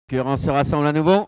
Concurrence se rassemble à nouveau.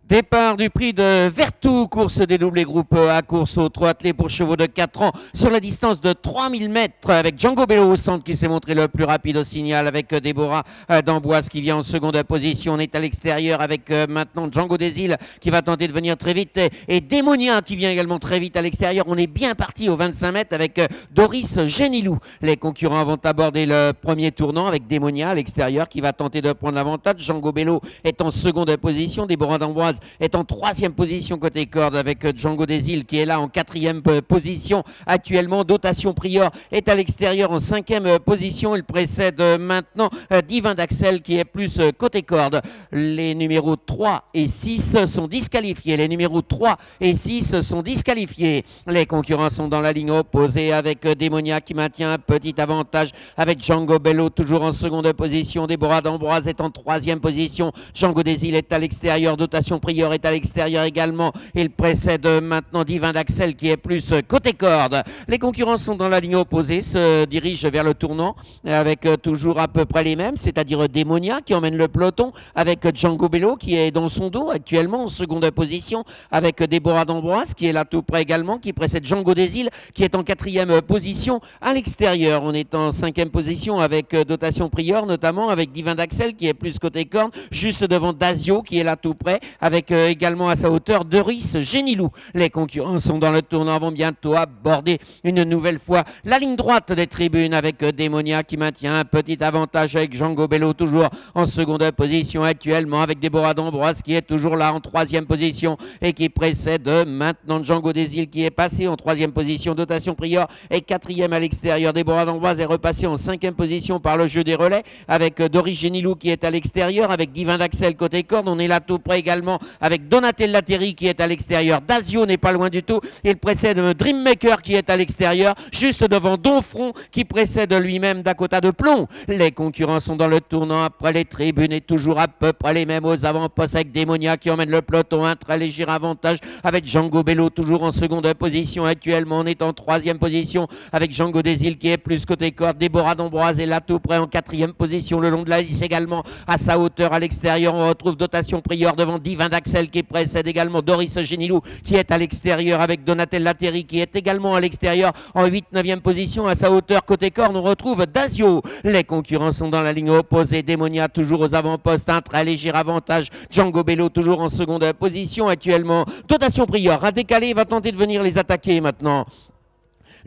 Départ du prix de Vertou, course des doublés groupe A, course aux 3 attelés pour chevaux de 4 ans sur la distance de 3000 mètres avec Django Bello au centre qui s'est montré le plus rapide au signal avec Déborah d'Amboise qui vient en seconde position. On est à l'extérieur avec maintenant Django des Îles qui va tenter de venir très vite et Démonia qui vient également très vite à l'extérieur. On est bien parti aux 25 mètres avec Doris Génilou. Les concurrents vont aborder le premier tournant avec Démonia à l'extérieur qui va tenter de prendre l'avantage. Django Bello est en seconde position. Déborah d'Amboise est en troisième position côté corde avec Django des Îles qui est là en quatrième position actuellement. Dotation Prior est à l'extérieur en cinquième position. Il précède maintenant Divin d'Axel qui est plus côté corde. Les numéros 3 et 6 sont disqualifiés. Les numéros 3 et 6 sont disqualifiés. Les concurrents sont dans la ligne opposée avec Démonia qui maintient un petit avantage avec Django Bello toujours en seconde position. Déborah d'Amboise est en troisième position. Django des Îles est à l'extérieur. Dotation Prior est à l'extérieur également. Il précède maintenant Divin d'Axel qui est plus côté corde. Les concurrents sont dans la ligne opposée, se dirigent vers le tournant avec toujours à peu près les mêmes, c'est-à-dire Démonia qui emmène le peloton avec Django Bello qui est dans son dos actuellement en seconde position avec Déborah d'Amboise qui est là tout près également, qui précède Django des Îles qui est en quatrième position à l'extérieur. On est en cinquième position avec Dotation Prior notamment avec Divin d'Axel qui est plus côté corde, juste devant Dazio qui est là tout près avec également à sa hauteur Doris Génilou. Les concurrents sont dans le tournant, vont bientôt aborder une nouvelle fois la ligne droite des tribunes avec Démonia qui maintient un petit avantage avec Django Bello toujours en seconde position actuellement avec Déborah d'Amboise qui est toujours là en troisième position et qui précède maintenant Django des Îles qui est passé en troisième position. Dotation Prior est quatrième à l'extérieur. Déborah d'Amboise est repassée en cinquième position par le jeu des relais avec Doris Génilou qui est à l'extérieur avec Divin d'Axel côté corde. On est là tout près également avec Donatella Terry qui est à l'extérieur. Dazio n'est pas loin du tout. Il précède Dreammaker qui est à l'extérieur, juste devant Donfront qui précède lui-même Dakota de Plomb. Les concurrents sont dans le tournant après les tribunes et toujours à peu près les mêmes aux avant-postes avec Démonia qui emmène le peloton. Un très léger avantage avec Django Bello toujours en seconde position actuellement. On est en troisième position avec Django des Îles qui est plus côté corde. Déborah d'Amboise est là tout près en quatrième position le long de la lisse également à sa hauteur à l'extérieur. On retrouve Dotation Prior devant Divin d'Axel qui précède également Doris Génilou qui est à l'extérieur avec Donatella Terry qui est également à l'extérieur en 8-9e position à sa hauteur côté corne. On retrouve Dazio. Les concurrents sont dans la ligne opposée. Démonia toujours aux avant-postes, un très léger avantage. Django Bello toujours en seconde position actuellement. Dotation Prior a décalé, va tenter de venir les attaquer maintenant.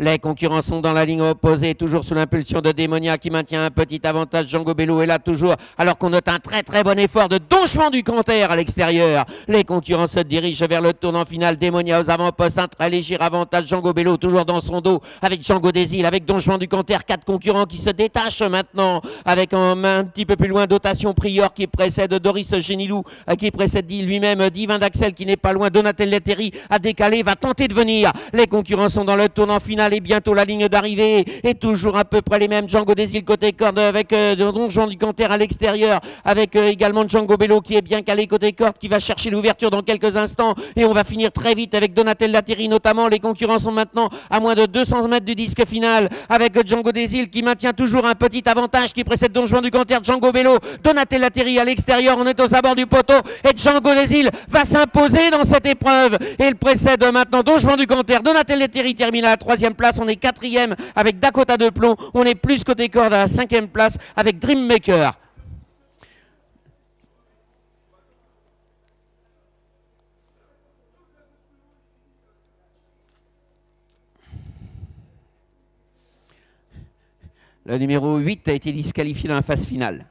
Les concurrents sont dans la ligne opposée, toujours sous l'impulsion de Démonia qui maintient un petit avantage. Django Bello est là toujours, alors qu'on note un très très bon effort de Donchement du Canter à l'extérieur. Les concurrents se dirigent vers le tournant final. Démonia aux avant-postes, un très léger avantage. Django Bello toujours dans son dos avec Django des Îles, avec Donchement du Canter. 4 concurrents qui se détachent maintenant avec un petit peu plus loin Dotation Prior qui précède Doris Génilou, qui précède lui-même Divin d'Axel qui n'est pas loin. Donatella Terry a décalé, va tenter de venir. Les concurrents sont dans le tournant final et bientôt la ligne d'arrivée est toujours à peu près les mêmes. Django des Îles côté corde avec Donjon du Canter à l'extérieur avec également Django Bello qui est bien calé côté corde qui va chercher l'ouverture dans quelques instants et on va finir très vite avec Donatella Terry notamment. Les concurrents sont maintenant à moins de 200 mètres du disque final avec Django des Îles qui maintient toujours un petit avantage qui précède Donjon du Canter. Django Bello, Donatella Terry à l'extérieur. On est aux abords du poteau et Django des Îles va s'imposer dans cette épreuve et il précède maintenant Donjon du Canter. Donatella Terry termine à la 3e place. On est 4e avec Dakota de Plomb. On est plus côté corde à la 5e place avec Dreammaker. Le numéro 8 a été disqualifié dans la phase finale.